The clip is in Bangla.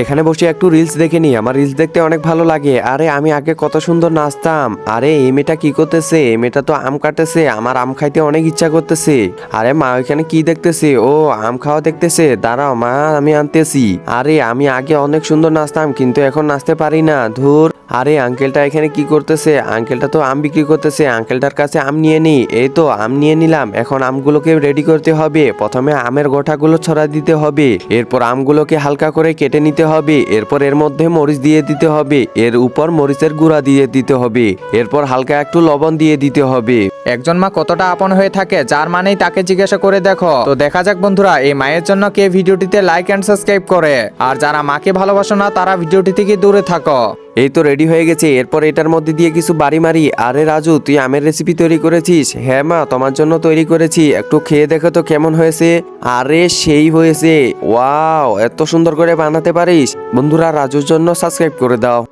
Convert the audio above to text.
এখানে বসে একটু রিলস দেখে নি, আমার রিলস দেখতে অনেক ভালো লাগে। আরে আমি আগে কত সুন্দর নাচতাম। আরে এই মেয়েটা কি করতেছে? এই মেয়েটা তো আম কাটতেছে, আমার আম খাইতে অনেক ইচ্ছা করতেছে। আরে মা ওইখানে কি দেখতেছে? ও আম খাওয়া দেখতেছে, দাঁড়াও মা আমি আনতেছি। আরে আমি আগে অনেক সুন্দর নাচতাম কিন্তু এখন নাচতে পারি না, ধুর। আরে আঙ্কেলটা এখানে কি করতেছে? আঙ্কেলটা তো আম বিক্রি করতেছে, আঙ্কেলটার কাছে আম নিয়ে নি। এই তো আম নিয়ে নিলাম, এখন আমগুলোকে রেডি করতে হবে। প্রথমে আমের গোটাগুলো ছড়া দিতে হবে, এরপর আমগুলোকে হালকা করে কেটে নিতে হবে, এরপর এর মধ্যে মরিচ দিয়ে দিতে হবে, এর উপর মরিচের গুঁড়া দিয়ে দিতে হবে, এরপর হালকা একটু লবণ দিয়ে দিতে হবে। একজন মা কতটা আপন হয়ে থাকে, যার মানেই তাকে জিজ্ঞাসা করে দেখো। তো দেখা যাক বন্ধুরা, এই মায়ের জন্য কে ভিডিওটিতে লাইক এন্ড সাবস্ক্রাইব করে। আর যারা মাকে ভালোবাসো না তারা ভিডিওটি থেকে দূরে থাকো। এই তো রেডি হয়ে গেছে, এরপর এটার মধ্যে দিয়ে কিছু বাড়ি মারি। আরে রাজু তুই আমের রেসিপি তৈরি করেছিস? হ্যাঁ মা তোমার জন্য তৈরি করেছি, একটু খেয়ে দেখো তো কেমন হয়েছে। আরে সেই হয়েছে, ওয়াও এত সুন্দর করে বানাতে পারিস। বন্ধুরা রাজুর জন্য সাবস্ক্রাইব করে দাও।